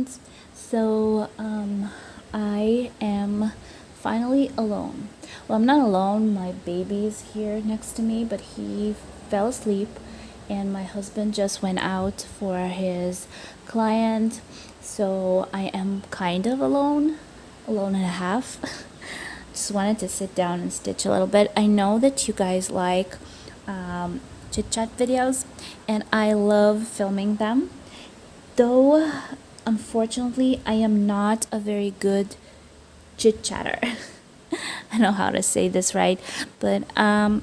friends. So I am finally alone. Well, I'm not alone. My baby's here next to me, but he fell asleep, and my husband just went out for his client. So I am kind of alone and a half. Just wanted to sit down and stitch a little bit. I know that you guys like chit chat videos, and I love filming them. Though, unfortunately, I am not a very good chit chatter. I don't know how to say this right, but I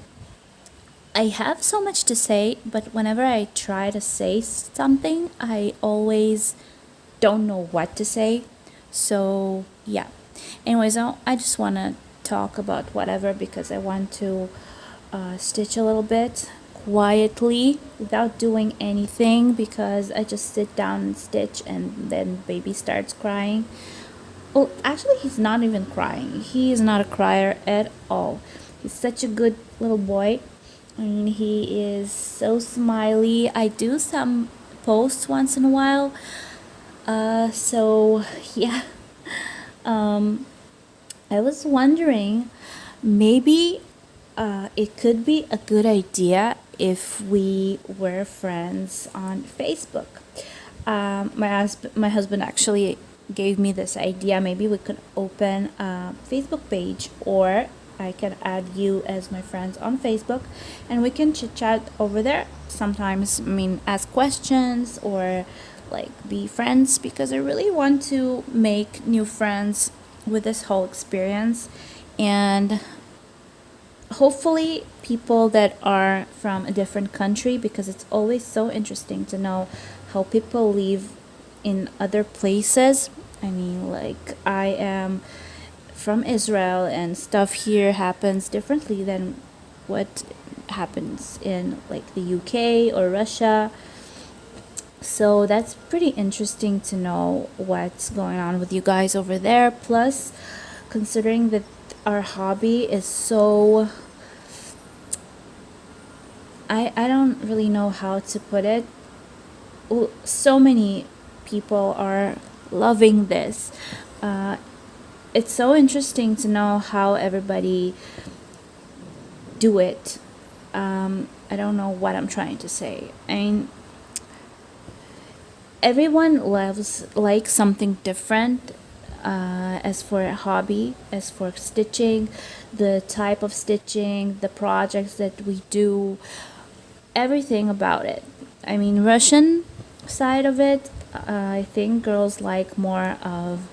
have so much to say, but whenever I try to say something, I always don't know what to say. So, yeah. Anyways, I just want to talk about whatever because I want to stitch a little bit quietly without doing anything, because I just sit down and stitch and then baby starts crying. Well, actually, he's not even crying. He is not a crier at all. He's such a good little boy. I mean, he is so smiley. I do some posts once in a while. So yeah. I was wondering, maybe it could be a good idea if we were friends on Facebook. My husband actually gave me this idea. Maybe we could open a Facebook page, or I can add you as my friends on Facebook, and we can chit chat over there. Sometimes, I mean, ask questions or like be friends, because I really want to make new friends with this whole experience, and hopefully people that are from a different country, because it's always so interesting to know how people live in other places. I mean, like, I am from Israel, and stuff here happens differently than what happens in like the UK or Russia. So that's pretty interesting to know what's going on with you guys over there. Plus, considering that our hobby is so, I don't really know how to put it. So many people are loving this. It's so interesting to know how everybody do it. I don't know what I'm trying to say. I mean, everyone likes something different. As for a hobby, as for stitching, the type of stitching, the projects that we do, everything about it. I mean, Russian side of it, I think girls like more of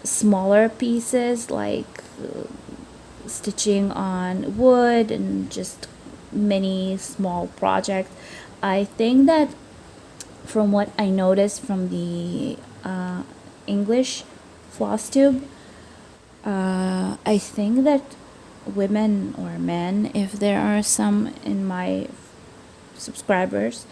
smaller pieces, like stitching on wood and just many small projects. I think that from what I noticed from the English FlossTube, I think that women or men, if there are some in my subscribers,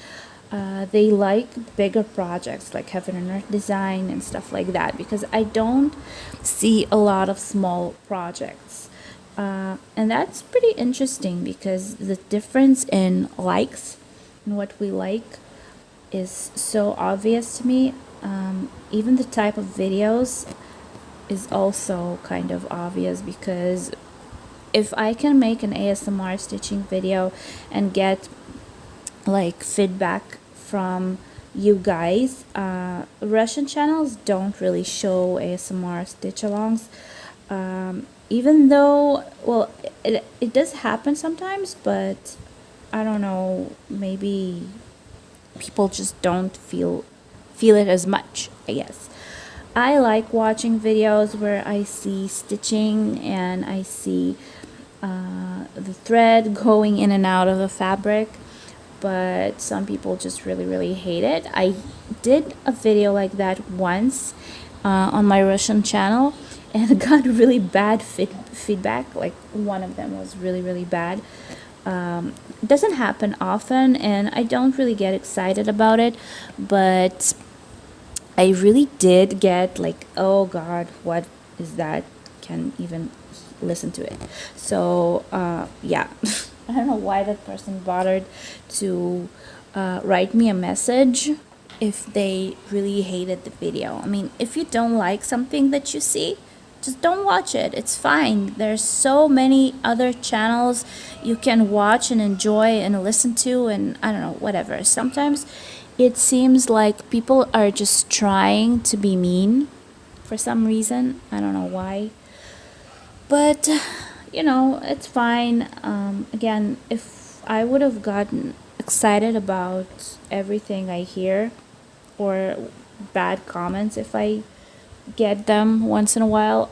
they like bigger projects like heaven and earth design and stuff like that, because I don't see a lot of small projects. And that's pretty interesting, because the difference in likes and what we like is so obvious to me. Even the type of videos is also kind of obvious, because if I can make an ASMR stitching video and get like feedback from you guys, Russian channels don't really show ASMR stitch alongs, even though, well, it does happen sometimes, but I don't know, maybe people just don't feel it as much, I guess. I like watching videos where I see stitching and I see the thread going in and out of the fabric, but some people just really hate it. I did a video like that once on my Russian channel, and it got really bad feedback. Like, one of them was really bad. It doesn't happen often, and I don't really get excited about it, but I really did get like, oh god, what is that? Can't even listen to it. So yeah. I don't know why that person bothered to write me a message. if they really hated the video. I mean, if you don't like something that you see, just don't watch it. It's fine. There's so many other channels you can watch and enjoy and listen to, and I don't know, whatever. Sometimes it seems like people are just trying to be mean for some reason. I don't know why. But, you know, it's fine. Again, if I would have gotten excited about everything I hear, or bad comments if I get them once in a while,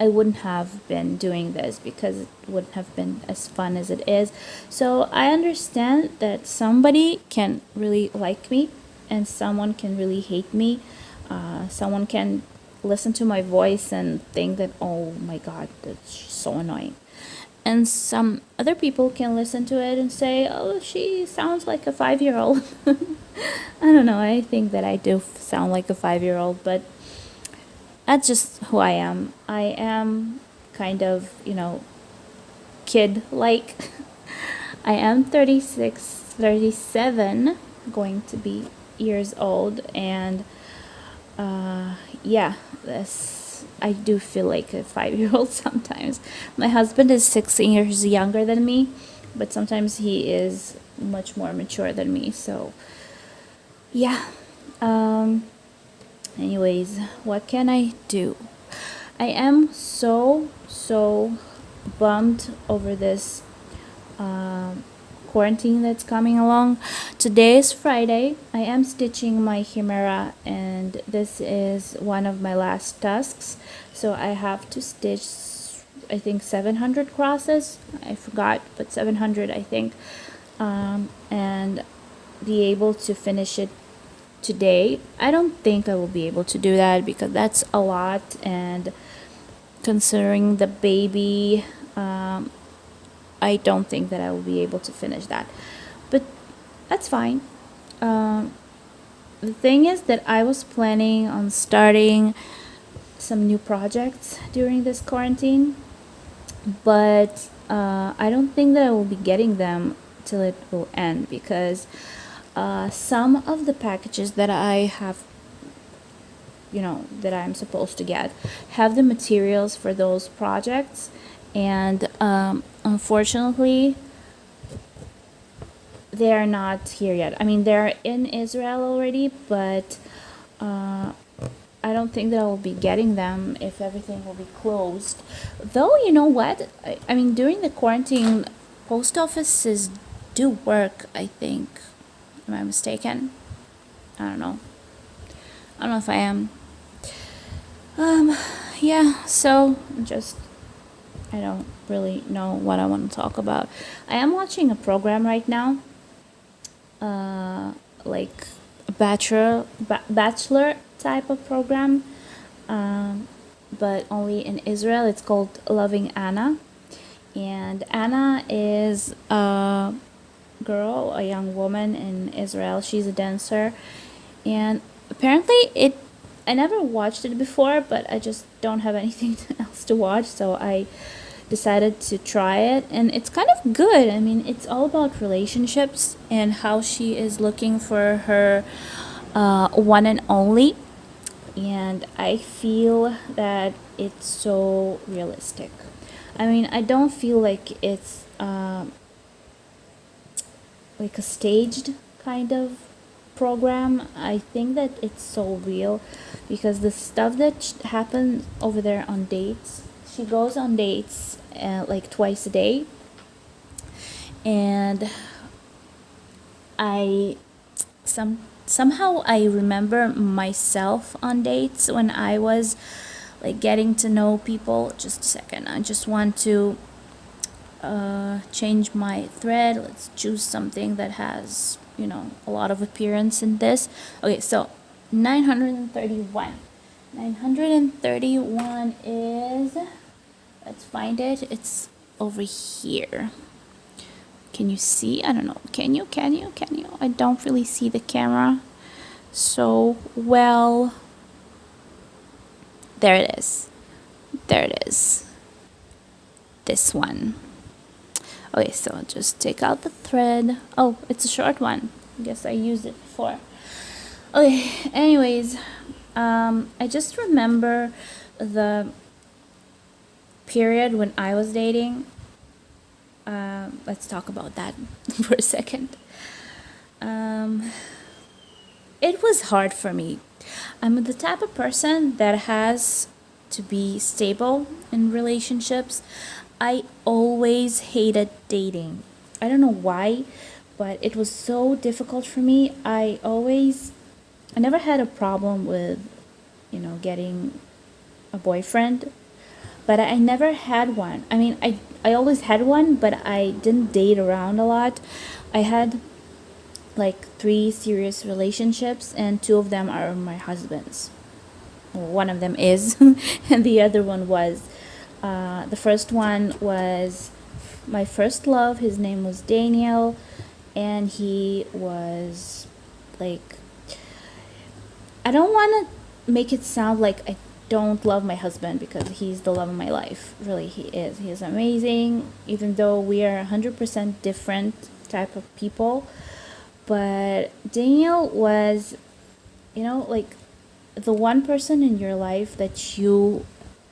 I wouldn't have been doing this, because it wouldn't have been as fun as it is. So I understand that somebody can really like me and someone can really hate me. Someone can listen to my voice and think that, oh my god, that's so annoying. And some other people can listen to it and say, oh, she sounds like a 5-year-old. I don't know, I think that I do sound like a 5-year-old, but that's just who I am. I am kind of, you know, kid-like. I am 36, 37, going to be years old, and yeah, I do feel like a 5-year-old sometimes. My husband is 6 years younger than me, but sometimes he is much more mature than me, so yeah. Anyways, what can I do? I am so bummed over this quarantine that's coming along. Today is Friday. I am stitching my Chimera, and this is one of my last tasks. So I have to stitch, I think, 700 crosses. I forgot, but 700, I think. And be able to finish it today. I don't think I will be able to do that, because that's a lot, and considering the baby, I don't think that I will be able to finish that, but that's fine. The thing is that I was planning on starting some new projects during this quarantine, but I don't think that I will be getting them till it will end, because some of the packages that I have, you know, that I'm supposed to get, have the materials for those projects, and unfortunately they are not here yet. I mean, they're in Israel already, but I don't think that I will be getting them if everything will be closed. Though, you know what? I mean, during the quarantine, post offices do work, I think. Am I mistaken? I don't know. I don't know if I am. Yeah, so I don't really know what I want to talk about. I am watching a program right now, like a bachelor type of program, but only in Israel. It's called Loving Anna, and Anna is a girl, a young woman in Israel. She's a dancer, and apparently I never watched it before, but I just don't have anything else to watch, so I decided to try it, and it's kind of good. I mean, it's all about relationships and how she is looking for her one and only, and I feel that it's so realistic. I mean, I don't feel like it's like a staged kind of program. I think that it's so real, because the stuff that happens over there on dates, she goes on dates like twice a day, and I somehow I remember myself on dates when I was like getting to know people. Just a second, I just want to change my thread. Let's choose something that has, you know, a lot of appearance in this. Okay, so 931 is, let's find it, it's over here. Can you see? I don't know, can you I don't really see the camera so well. There it is, this one. Okay, so just take out the thread. Oh, it's a short one. guess I used it before. Okay, anyways, I just remember the period when I was dating. Let's talk about that for a second. It was hard for me. I'm the type of person that has to be stable in relationships. I always hated dating. I don't know why, but it was so difficult for me. I never had a problem with, getting a boyfriend, but I never had one. I mean, I always had one, but I didn't date around a lot. I had like 3 serious relationships, and 2 of them are my husbands. Well, one of them is, and the other one was. The first one was my first love. His name was Daniel, and he was like, I don't want to make it sound like I don't love my husband, because he's the love of my life. Really, he is. He is amazing, even though we are 100% different type of people. But Daniel was, like the one person in your life that you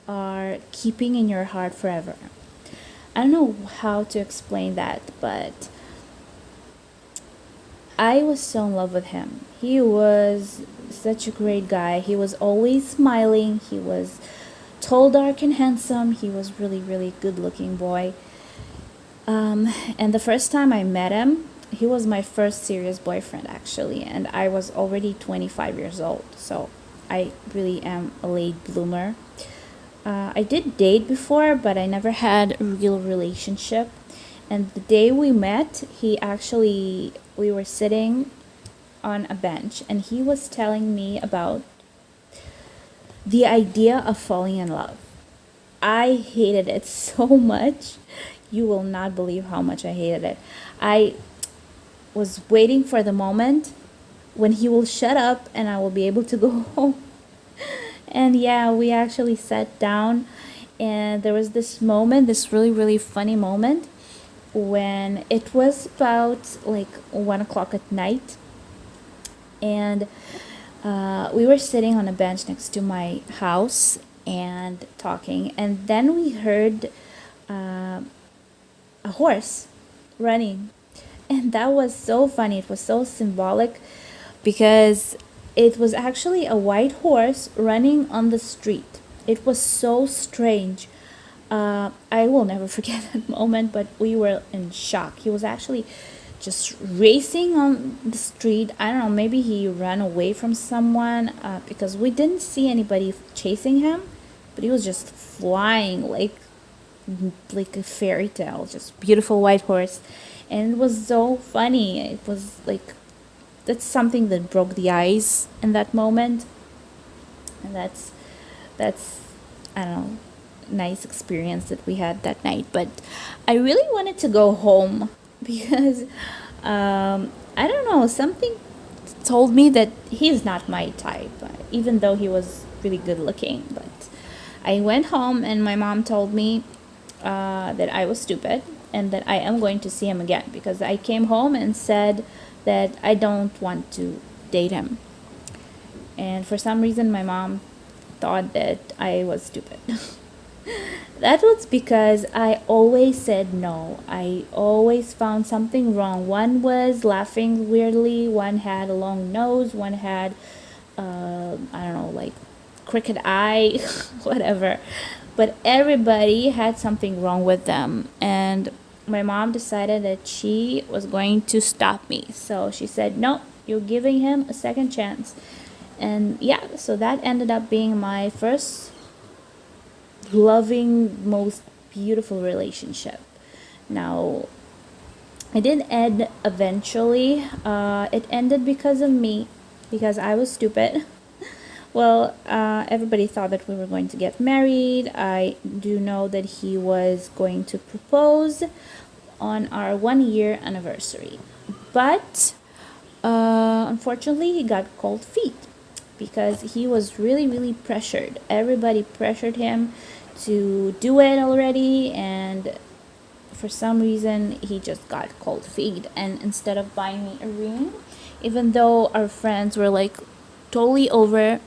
are keeping in your heart forever. I don't know how to explain that, but I was so in love with him. He was such a great guy. He was always smiling. He was tall, dark, and handsome. He was really, really good looking boy. And the first time I met him, he was my first serious boyfriend, actually, and I was already 25 years old, so I really am a late bloomer. I did date before, but I never had a real relationship. And the day we met, we were sitting on a bench, and he was telling me about the idea of falling in love. I hated it so much. You will not believe how much I hated it. I was waiting for the moment when he will shut up and I will be able to go home. And yeah, we actually sat down, and there was this moment, this really, really funny moment, when it was about like 1 o'clock at night, and we were sitting on a bench next to my house and talking, and then we heard a horse running, and that was so funny. It was so symbolic, because it was actually a white horse running on the street. It was so strange. I will never forget that moment, but we were in shock. He was actually just racing on the street. I don't know, maybe he ran away from someone, because we didn't see anybody chasing him, but he was just flying like a fairy tale, just beautiful white horse. And it was so funny. It was like, that's something that broke the ice in that moment, and that's I don't know, nice experience that we had that night. But I really wanted to go home because I don't know, something told me that he's not my type, even though he was really good looking. But I went home, and my mom told me that I was stupid and that I am going to see him again, because I came home and said that I don't want to date him. And for some reason, my mom thought that I was stupid. That was because I always said no. I always found something wrong. One was laughing weirdly, one had a long nose, one had, I don't know, like crooked eye, whatever. But everybody had something wrong with them. And my mom decided that she was going to stop me. So she said, no, you're giving him a second chance. And yeah, so that ended up being my first loving, most beautiful relationship. Now, it did end eventually. It ended because of me, because I was stupid. Well, everybody thought that we were going to get married. I do know that he was going to propose on our 1-year anniversary. But unfortunately, he got cold feet, because he was really, really pressured. Everybody pressured him to do it already, and for some reason, he just got cold feet. And instead of buying me a ring, even though our friends were like totally over,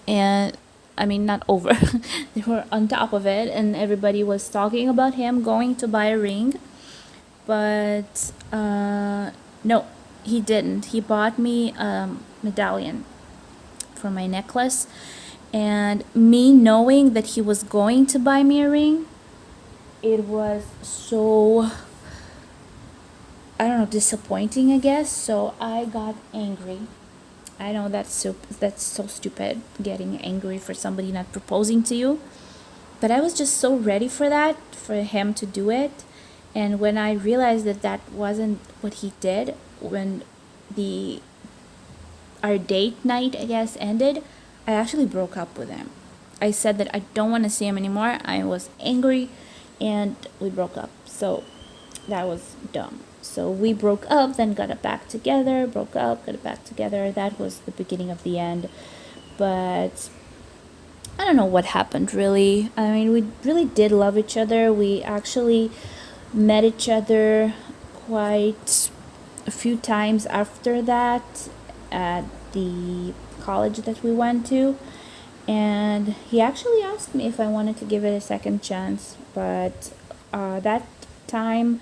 and I mean, not over, they were on top of it, and everybody was talking about him going to buy a ring. But no, he didn't. He bought me a medallion for my necklace, and me knowing that he was going to buy me a ring, it was so, I don't know, disappointing, I guess. So I got angry. I know that's so stupid, getting angry for somebody not proposing to you. But I was just so ready for that, for him to do it. And when I realized that that wasn't what he did, when the our date night, I guess, ended, I actually broke up with him. I said that I don't want to see him anymore. I was angry, and we broke up. So that was dumb. So we broke up, then got it back together, broke up, got it back together. That was the beginning of the end. But I don't know what happened, really. I mean, we really did love each other. We actually met each other quite a few times after that at the college that we went to. And he actually asked me if I wanted to give it a second chance. But that time,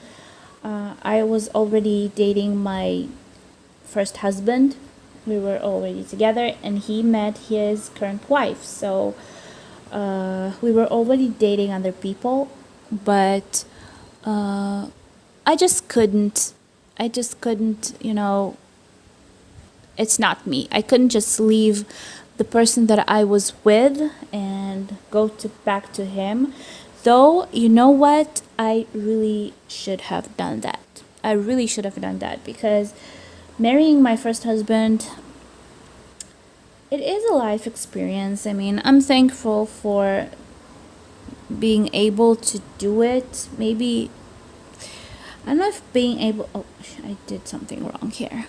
I was already dating my first husband. We were already together, and he met his current wife. So we were already dating other people, but I just couldn't, it's not me. I couldn't just leave the person that I was with and go back to him. Though, you know what? I really should have done that. I really should have done that, because marrying my first husband, it is a life experience. I mean, I'm thankful for being able to do it. Maybe, I don't know if being able, oh, I did something wrong here.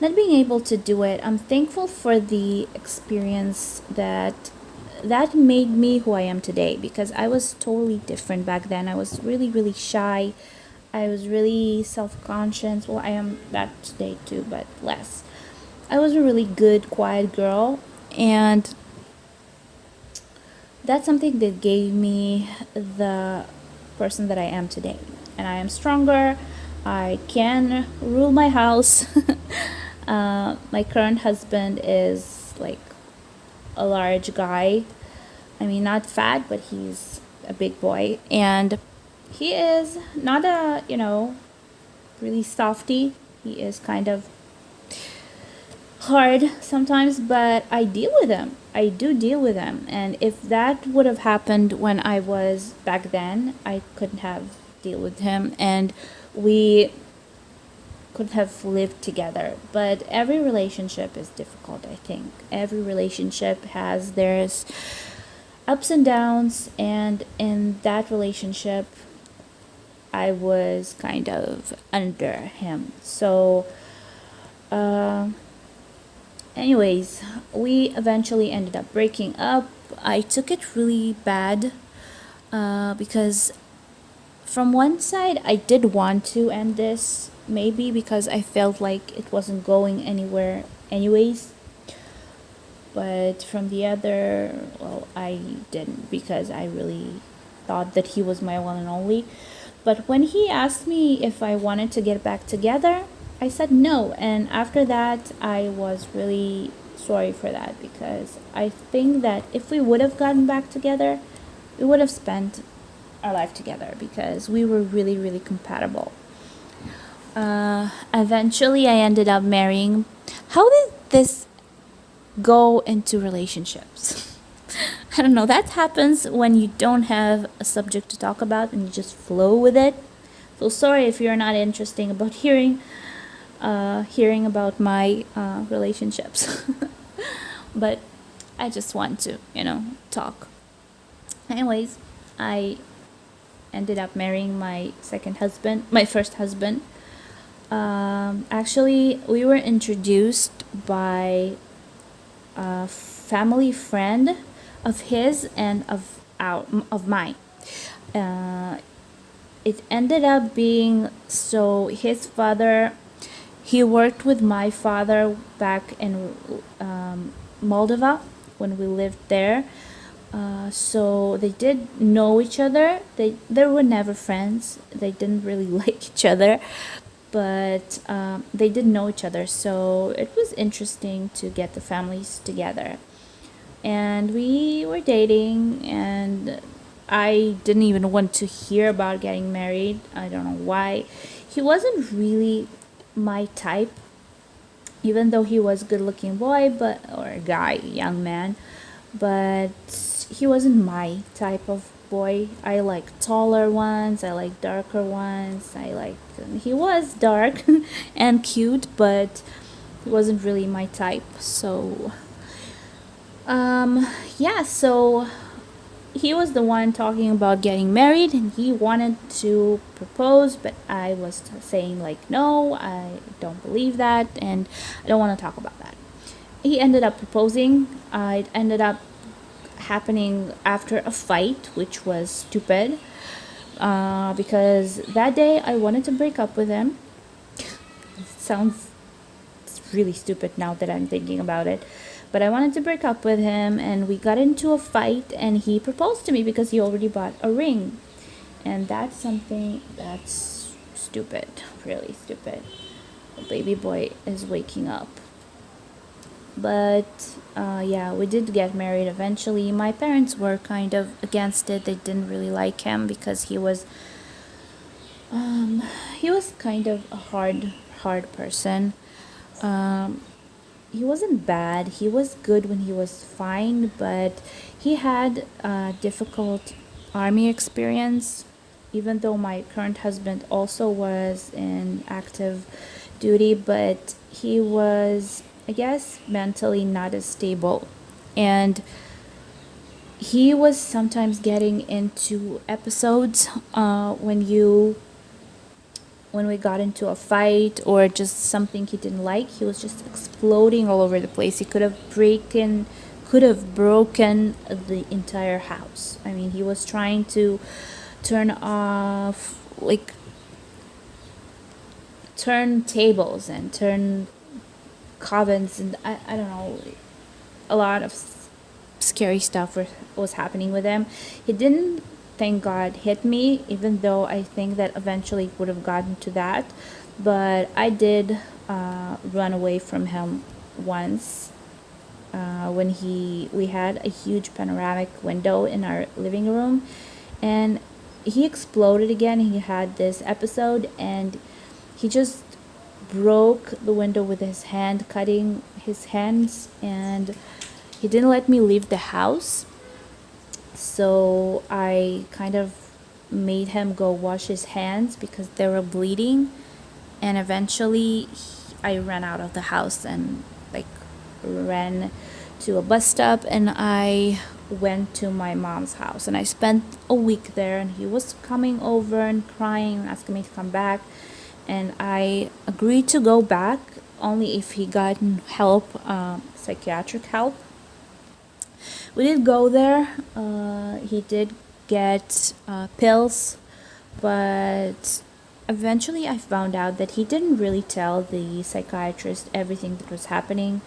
Not being able to do it, I'm thankful for the experience that made me who I am today, because I was totally different back then. I was really, really shy. I was really self-conscious. Well, I am that today too, but less. I was a really good, quiet girl, and that's something that gave me the person that I am today. And I am stronger. I can rule my house. My current husband is like a large guy. I mean, not fat, but he's a big boy. And he is not a, really softy. He is kind of hard sometimes, but I deal with him. I do deal with him. And if that would have happened when I was back then, I couldn't have deal with him, and we could have lived together. But every relationship is difficult, I think. Every relationship has there's ups and downs, and in that relationship I was kind of under him. So anyways, we eventually ended up breaking up. I took it really bad, because from one side I did want to end this, maybe because I felt like it wasn't going anywhere anyways. But from the other, well, I didn't, because I really thought that he was my one and only. But when he asked me if I wanted to get back together, I said no. And after that, I was really sorry for that, because I think that if we would have gotten back together, we would have spent our life together, because we were really, really compatible. Eventually, I ended up marrying. How did this go into relationships? I don't know. That happens when you don't have a subject to talk about and you just flow with it. So sorry if you're not interested about hearing about my relationships. But I just want to, talk. Anyways, I ended up marrying my first husband. Actually, we were introduced by a family friend of his and of mine. It ended up being, so his father, He worked with my father back in Moldova when we lived there. So they did know each other. They were never friends. They didn't really like each other, but they did know each other. So it was interesting to get the families together. And we were dating, and I didn't even want to hear about getting married. I don't know why. He wasn't really my type, even though he was a good looking boy, but or a guy, young man, but he wasn't my type of boy. I like taller ones, I like darker ones. He was dark and cute, but he wasn't really my type. So yeah, so he was the one talking about getting married, and he wanted to propose, but I was saying like, no, I don't believe that, and I don't want to talk about that. He ended up proposing. It ended up happening after a fight, which was stupid, because that day I wanted to break up with him. It sounds really stupid now that I'm thinking about it. But I wanted to break up with him, and we got into a fight, and he proposed to me because he already bought a ring. And that's something that's stupid, really stupid. The baby boy is waking up. But yeah, we did get married eventually. My parents were kind of against it. They didn't really like him because he was kind of a hard person. He wasn't bad. He was good when he was fine, but he had a difficult army experience. Even though my current husband also was in active duty, but he was, I guess, mentally not as stable. And he was sometimes getting into episodes when we got into a fight or just something he didn't like. He was just exploding all over the place. He could have broken the entire house. I mean, he was trying to turn off, like, turn tables and turn covens, and I don't know, a lot of scary stuff was happening with him. He didn't, thank God, hit me, even though I think that eventually it would have gotten to that. But I did run away from him once, when we had a huge panoramic window in our living room, and he exploded again. He had this episode, and he just broke the window with his hand, cutting his hands, and he didn't let me leave the house. So I kind of made him go wash his hands because they were bleeding, and eventually I ran out of the house and like ran to a bus stop, and I went to my mom's house, and I spent a week there, and he was coming over and crying and asking me to come back, and I agreed to go back only if he got help, psychiatric help. We did go there. He did get pills, but eventually I found out that he didn't really tell the psychiatrist everything that was happening.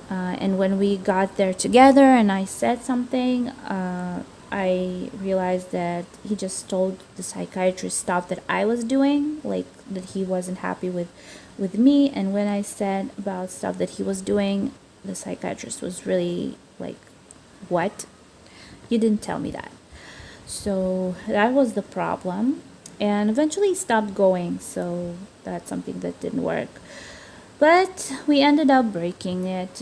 And when we got there together and I said something, I realized that he just told the psychiatrist stuff that I was doing, like that he wasn't happy with me. And when I said about stuff that he was doing, the psychiatrist was really like, what? You didn't tell me that. So that was the problem. And eventually he stopped going, so that's something that didn't work. But we ended up breaking it.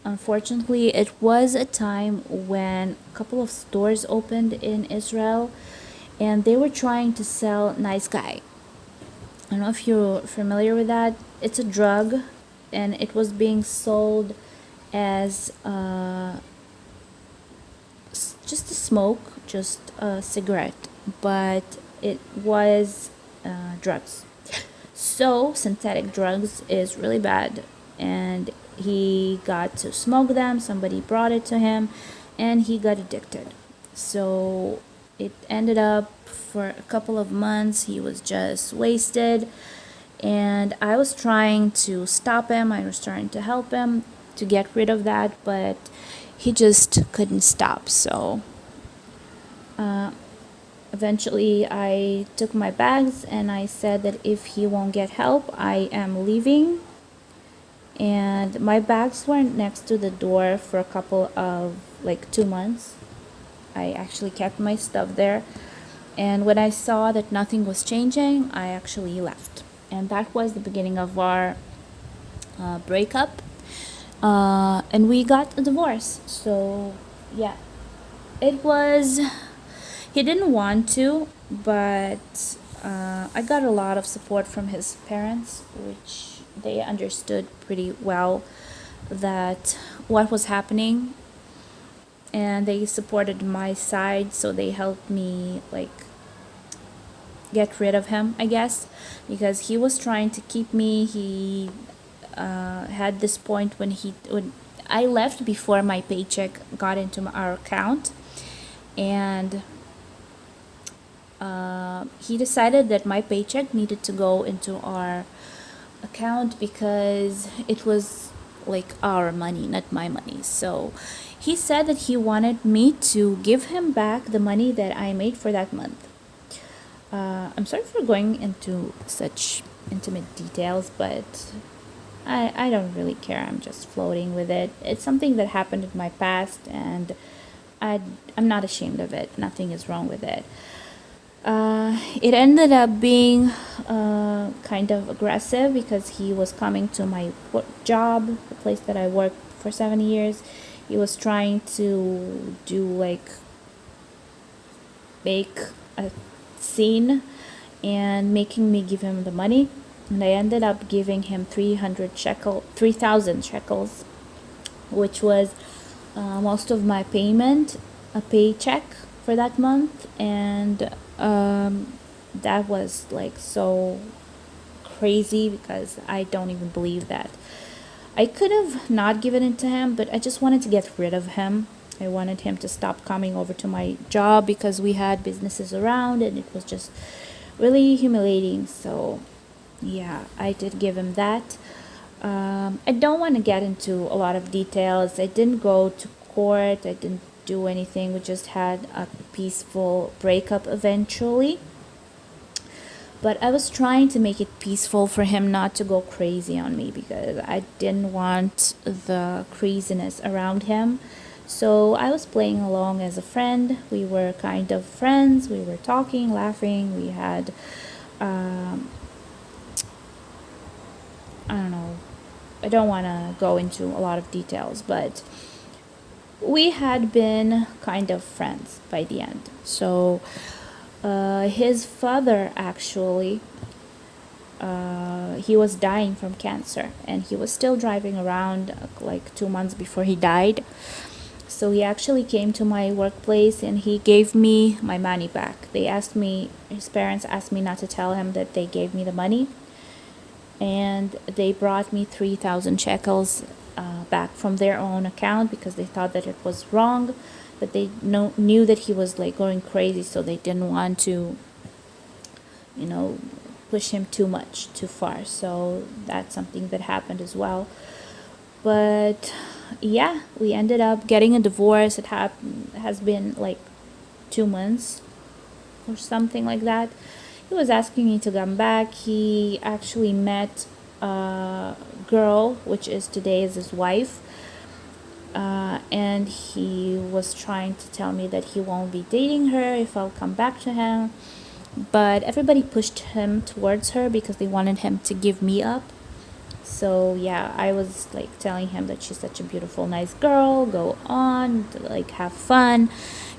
Unfortunately, it was a time when a couple of stores opened in Israel, and they were trying to sell Nice Guy. I don't know if you're familiar with that. It's a drug, and it was being sold as just a smoke, just a cigarette, but it was drugs. So synthetic drugs is really bad, and he got to smoke them. Somebody brought it to him, and he got addicted. So it ended up for a couple of months he was just wasted, And I was trying to stop him, I was trying to help him to get rid of that, but he just couldn't stop. So eventually I took my bags and I said that if he won't get help, I am leaving. And my bags were next to the door for a couple of like 2 months. I actually kept my stuff there. And when I saw that nothing was changing, I actually left. And that was the beginning of our breakup. And we got a divorce. So, yeah, it was, he didn't want to, but I got a lot of support from his parents, which they understood pretty well that what was happening, and they supported my side, so they helped me like get rid of him, I guess, because he was trying to keep me. He had this point when I left before my paycheck got into our account, and he decided that my paycheck needed to go into our account because it was like our money, not my money. So he said that he wanted me to give him back the money that I made for that month. I'm sorry for going into such intimate details, but I don't really care. I'm just floating with it. It's something that happened in my past, and I'm not ashamed of it. Nothing is wrong with it. It ended up being kind of aggressive because he was coming to my job, the place that I worked for 7 years. He was trying to do like make a scene and making me give him the money, and I ended up giving him 3,000 shekels, which was most of my payment, a paycheck for that month. And that was like so crazy because I don't even believe that. I could have not given it to him, but I just wanted to get rid of him. I wanted him to stop coming over to my job because we had businesses around and it was just really humiliating. So yeah, I did give him that. I don't want to get into a lot of details. I didn't go to court. I didn't do anything. We just had a peaceful breakup eventually. But I was trying to make it peaceful for him not to go crazy on me because I didn't want the craziness around him. So I was playing along as a friend. We were kind of friends. We were talking, laughing. We had, I don't know, I don't want to go into a lot of details, but we had been kind of friends by the end. So his father actually, he was dying from cancer, and he was still driving around like 2 months before he died. So he actually came to my workplace and he gave me my money back. His parents asked me not to tell him that they gave me the money, and they brought me 3,000 shekels back from their own account because they thought that it was wrong, but they knew that he was like going crazy, so they didn't want to, push him too far. So that's something that happened as well. But yeah, we ended up getting a divorce. It has been like 2 months or something like that. He was asking me to come back. He actually met a girl, which is today is his wife, and he was trying to tell me that he won't be dating her if I'll come back to him. But everybody pushed him towards her because they wanted him to give me up. So yeah, I was like telling him that she's such a beautiful, nice girl, go on, like have fun,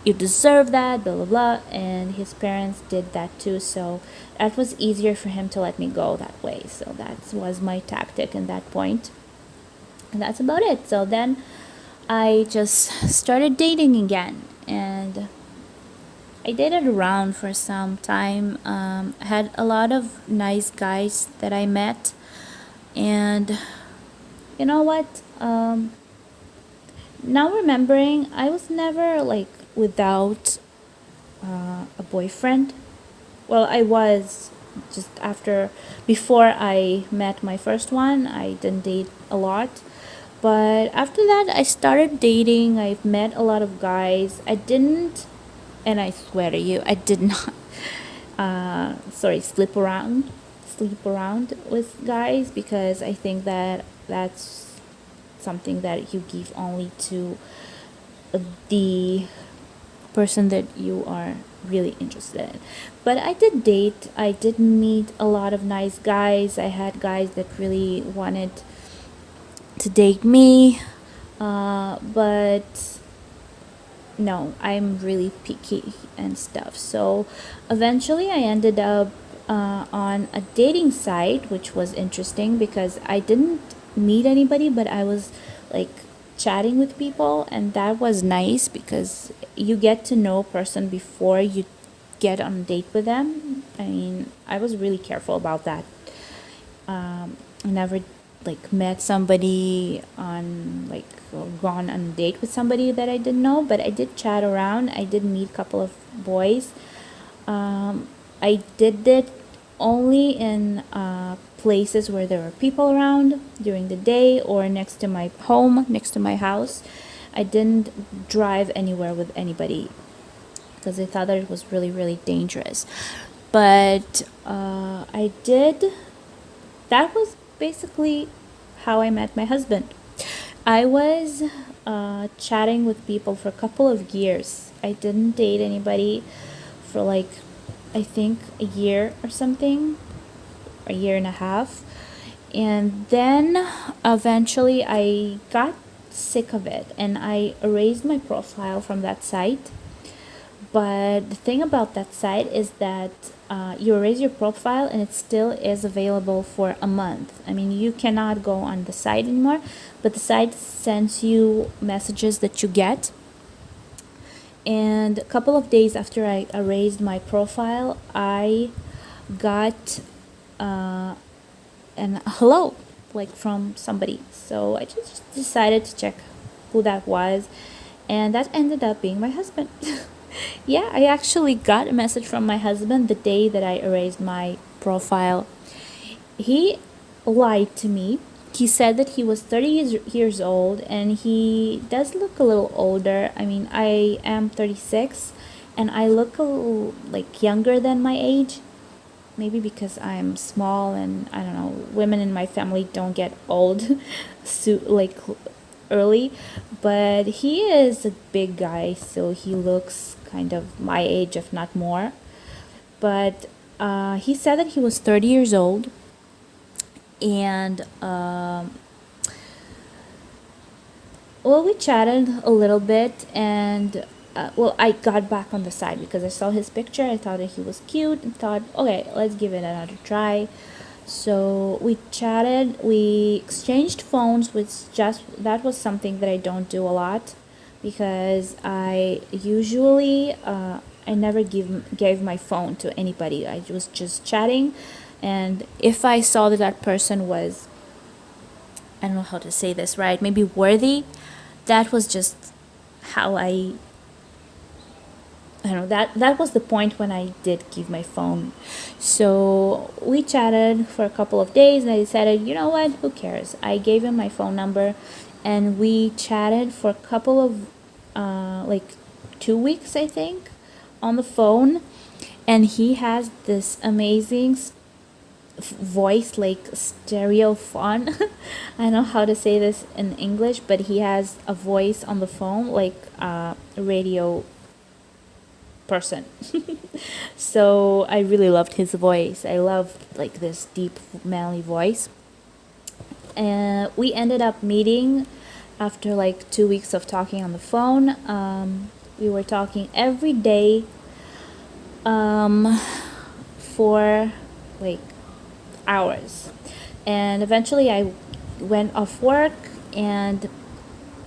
you deserve that, blah blah blah. And his parents did that too, so that was easier for him to let me go that way. So that was my tactic in that point, and that's about it. So then I just started dating again, and I dated around for some time. I had a lot of nice guys that I met. And you know what? Now remembering, I was never like without a boyfriend. Well, I was just after, before I met my first one, I didn't date a lot. But after that, I started dating. I've met a lot of guys. I didn't, and I swear to you, I did not, sleep around with guys, because I think that that's something that you give only to the person that you are really interested in. But I did date. I did meet a lot of nice guys. I had guys that really wanted to date me, but no, I'm really picky and stuff. So eventually I ended up on a dating site, which was interesting because I didn't meet anybody, but I was like chatting with people, and that was nice because you get to know a person before you get on a date with them. I mean, I was really careful about that. I never like met somebody on like, or gone on a date with somebody that I didn't know, but I did chat around. I did meet a couple of boys. I did it only in places where there were people around during the day, or next to my home, next to my house. I didn't drive anywhere with anybody because I thought that it was really, really dangerous. But I did. That was basically how I met my husband. I was chatting with people for a couple of years. I didn't date anybody for like, I think a year or something, a year and a half. And then eventually I got sick of it and I erased my profile from that site. But the thing about that site is that you erase your profile and it still is available for a month. I mean, you cannot go on the site anymore, but the site sends you messages that you get. And a couple of days after I erased my profile, I got an hello, like from somebody. So I just decided to check who that was, and that ended up being my husband. Yeah, I actually got a message from my husband the day that I erased my profile. He lied to me. He said that he was 30 years old, and he does look a little older. I mean, I am 36 and I look a little like younger than my age. Maybe because I'm small and I don't know, women in my family don't get old like early, but he is a big guy, so he looks kind of my age, if not more. But he said that he was 30 years old, and well, we chatted a little bit, and well, I got back on the side because I saw his picture. I thought that he was cute and thought, okay, let's give it another try. So we chatted, we exchanged phones, which just, that was something that I don't do a lot because I usually, I never gave my phone to anybody. I was just chatting, and if I saw that that person was, I don't know how to say this right, maybe worthy, that was just how I don't know, that was the point when I did give my phone. So we chatted for a couple of days, and I decided, you know what, who cares? I gave him my phone number, and we chatted for a couple of like 2 weeks, I think, on the phone. And he has this amazing voice, like stereophone. I don't know how to say this in English, but he has a voice on the phone like a radio person. So I really loved his voice. I loved like this deep manly voice. And we ended up meeting after like 2 weeks of talking on the phone. We were talking every day for like hours, and eventually I went off work and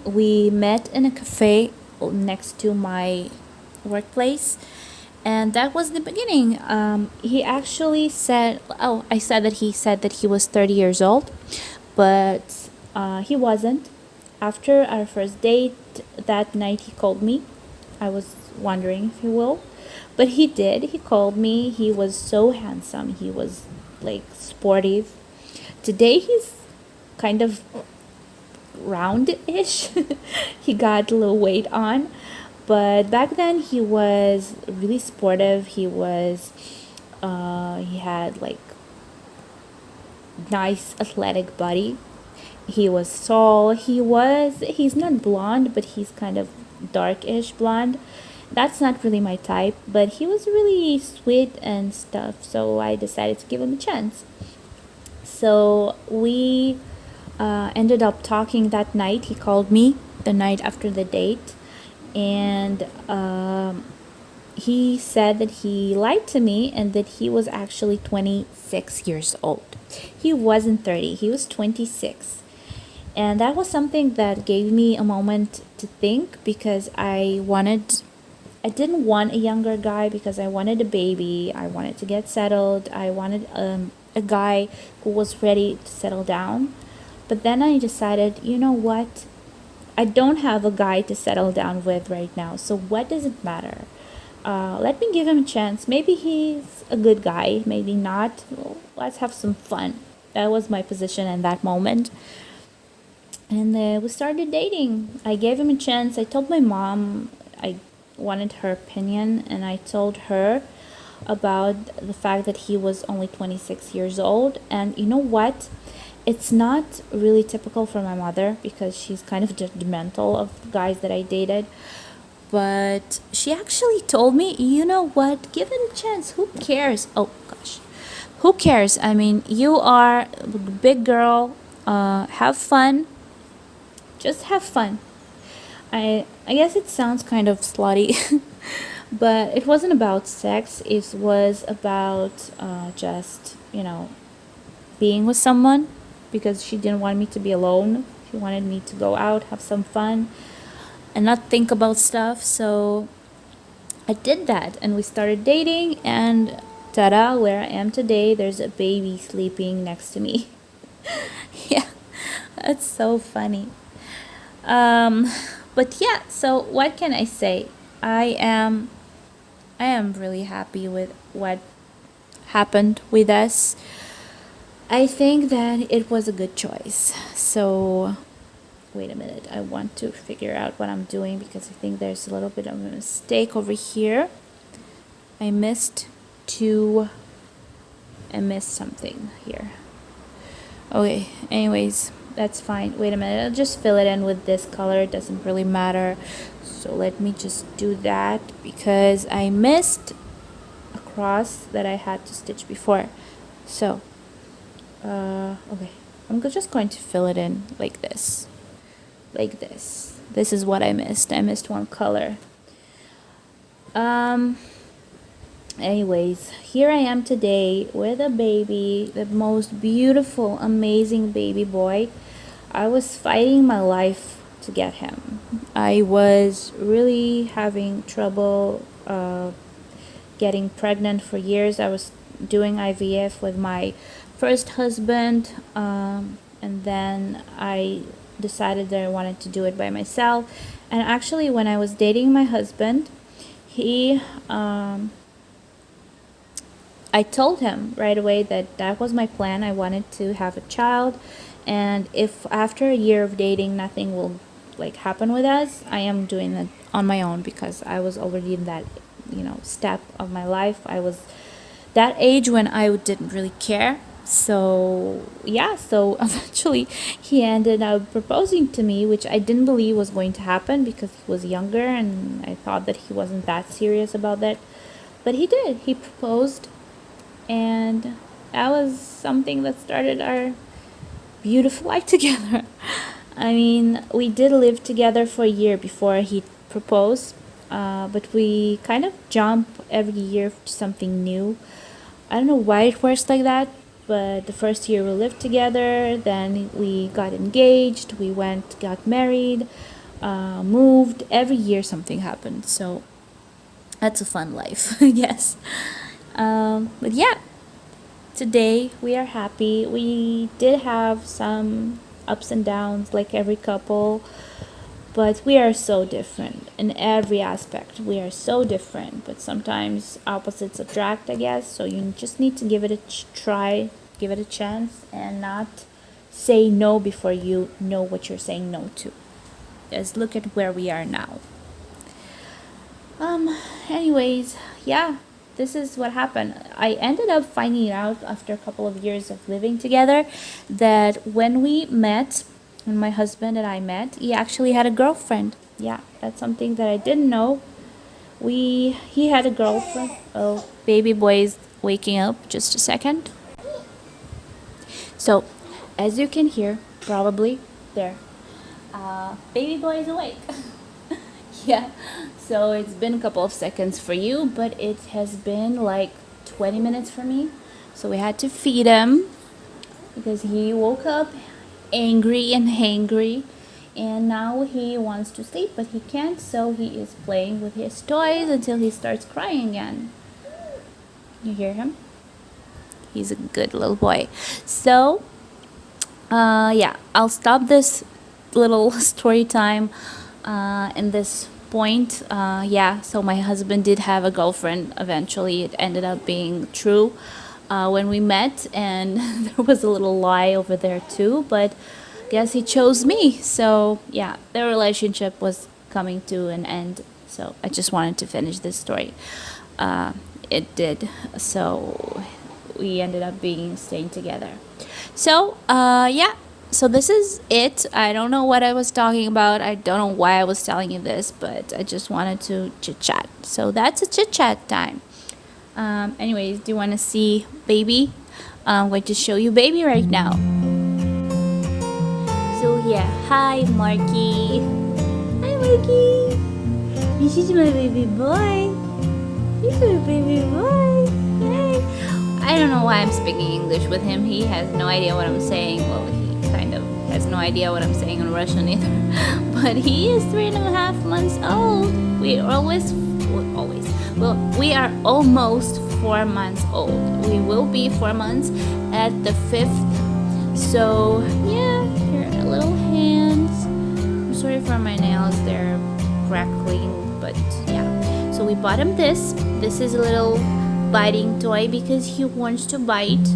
we met in a cafe next to my workplace, and that was the beginning. He actually said, oh, I said that he said that he was 30 years old, but he wasn't. After our first date that night, he called me I was wondering if he will. But he did. He called me. He was so handsome. He was like sportive. Today he's kind of round-ish. He got a little weight on. But back then he was really sportive. He had like nice athletic body. He was tall. He's not blonde, but he's kind of darkish blonde. That's not really my type, but he was really sweet and stuff, so I decided to give him a chance. So we ended up talking that night. He called me the night after the date, and he said that he lied to me and that he was actually 26 years old. He wasn't 30, he was 26. And that was something that gave me a moment to think, because I didn't want a younger guy because I wanted a baby. I wanted to get settled. I wanted a guy who was ready to settle down. But then I decided, you know what? I don't have a guy to settle down with right now. So what does it matter? Let me give him a chance. Maybe he's a good guy. Maybe not. Well, let's have some fun. That was my position in that moment. And we started dating. I gave him a chance. I told my mom I wanted her opinion, and I told her about the fact that he was only 26 years old. And you know what? It's not really typical for my mother, because she's kind of judgmental of the guys that I dated. But she actually told me, you know what? Give him a chance. Who cares? Oh, gosh. Who cares? I mean, you are a big girl. Have fun. Just have fun. I guess it sounds kind of slutty, but it wasn't about sex. It was about just, being with someone, because she didn't want me to be alone. She wanted me to go out, have some fun, and not think about stuff. So I did that, and we started dating, and ta-da, where I am today, there's a baby sleeping next to me. Yeah, that's so funny. But yeah, so what can I say? I am really happy with what happened with us. I think that it was a good choice. So wait a minute, I want to figure out what I'm doing, because I think there's a little bit of a mistake over here. I missed something here. Okay, anyways, that's fine. Wait a minute, I'll just fill it in with this color. It doesn't really matter. So let me just do that, because I missed a cross that I had to stitch before. So okay, I'm just going to fill it in like this. This is what I missed. I missed one color. Anyways, here I am today with a baby, the most beautiful, amazing baby boy. I was fighting my life to get him. I was really having trouble getting pregnant for years. I was doing IVF with my first husband, and then I decided that I wanted to do it by myself. And actually, when I was dating my husband, I told him right away that was my plan. I wanted to have a child, and if after a year of dating nothing will happen with us, I am doing it on my own, because I was already in that step of my life. I was that age when I didn't really care. So yeah, so eventually he ended up proposing to me, which I didn't believe was going to happen, because he was younger and I thought that he wasn't that serious about that. But he did. He proposed, and that was something that started our beautiful life together. I mean, we did live together for a year before he proposed, but we kind of jump every year to something new. I don't know why it works like that, but the first year we lived together, then we got engaged, we got married, moved. Every year something happened, so that's a fun life. Yes. But yeah, today we are happy. We did have some ups and downs like every couple, But we are so different in every aspect. We are so different, but sometimes opposites attract, I guess. So you just need to give it a try, give it a chance, and not say no before you know what you're saying no to. Just look at where we are now. Anyways, yeah, this is what happened. I ended up finding out after a couple of years of living together that when we met, when my husband and I met, he actually had a girlfriend. Yeah, that's something that I didn't know. He had a girlfriend. Oh, baby boy is waking up. Just a second. So, as you can hear, probably there, baby boy is awake. Yeah, so it's been a couple of seconds for you, but it has been like 20 minutes for me. So we had to feed him because he woke up angry and hangry, and now he wants to sleep, but he can't, so he is playing with his toys until he starts crying again. You hear him? He's a good little boy. So yeah, I'll stop this little story time in this point. Yeah, so my husband did have a girlfriend. Eventually it ended up being true when we met, and there was a little lie over there too, but I guess he chose me. So yeah, their relationship was coming to an end, so I just wanted to finish this story. It did, so we ended up staying together. So yeah, so this is it. I don't know what I was talking about. I don't know why I was telling you this, but I just wanted to chit chat. So that's a chit chat time. Anyways, do you want to see baby? I'm going to show you baby right now. So yeah, hi Marky. Hi Marky. This is my baby boy. This is my baby boy. Hey. I don't know why I'm speaking English with him. He has no idea what I'm saying. Well, he kind of has no idea what I'm saying in Russian either. But he is 3.5 months old. We are we are almost 4 months old. We will be 4 months at the 5th. So yeah, here are little hands. I'm sorry for my nails, they're crackling, but yeah. So we bought him this. This is a little biting toy because he wants to bite,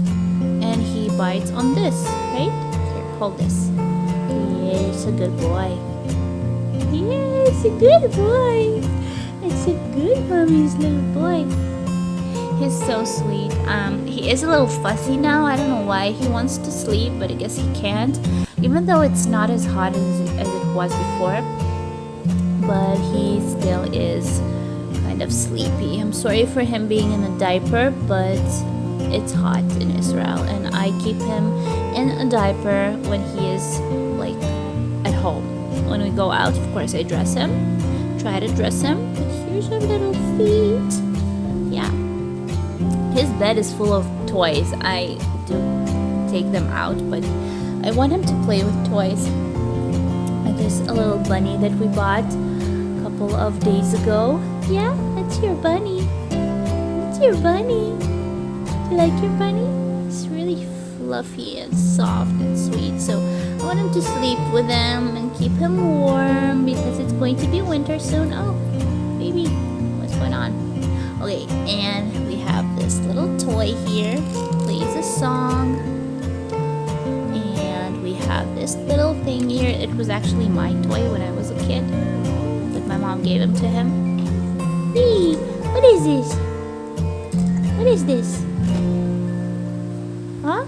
and he bites on this, right? Here, hold this. Yes, a good boy. Yes, a good boy. It's a good mommy's little boy. He's so sweet. He is a little fussy now. I don't know why. He wants to sleep, but I guess he can't. Even though it's not as hot as it was before, but he still is kind of sleepy. I'm sorry for him being in a diaper, but it's hot in Israel, and I keep him in a diaper when he is like at home. When we go out, of course I dress him, try to dress him, but here's our little feet. Yeah, his bed is full of toys. I do take them out, but I want him to play with toys. There's a little bunny that we bought a couple of days ago. Yeah, that's your bunny. That's your bunny. Do you like your bunny? It's really fluffy and soft and sweet. So I want him to sleep with them and keep him warm because it's going to be winter soon. Oh, baby, what's going on? Okay, and we have this little toy here. Plays a song. And we have this little thing here. It was actually my toy when I was a kid, but my mom gave him to him. Hey, what is this? What is this? Huh?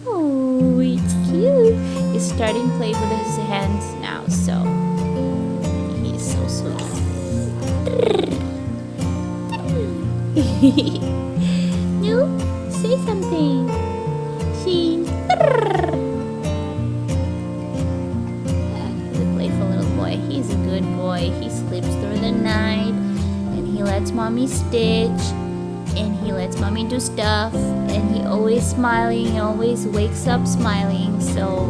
Oh, it's cute. He's starting to play with his hands now, so he's so sweet. No, say something. He's a playful little boy. He's a good boy. He sleeps through the night. He lets mommy stitch, and he lets mommy do stuff, and he always smiling. He always wakes up smiling. So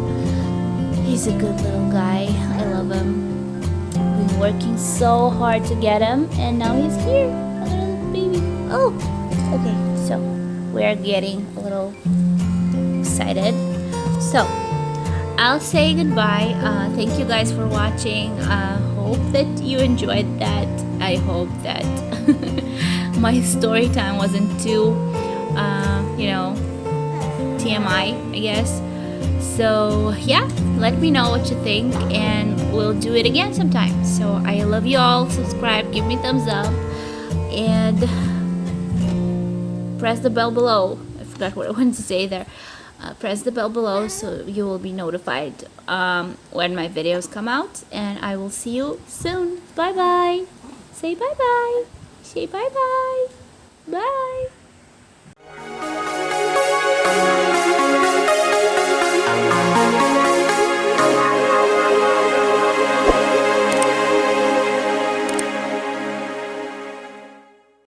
he's a good little guy. I love him. We've been working so hard to get him, and now he's here, a little baby. Oh, okay. So we're getting a little excited. So I'll say goodbye. Thank you guys for watching. Hope that you enjoyed that. I hope that my story time wasn't too, TMI, I guess. So yeah, let me know what you think, and we'll do it again sometime. So I love you all. Subscribe, give me thumbs up, and press the bell below. I forgot what I wanted to say there. Press the bell below so you will be notified when my videos come out, and I will see you soon. Bye bye. Say bye bye. Say bye bye. Bye.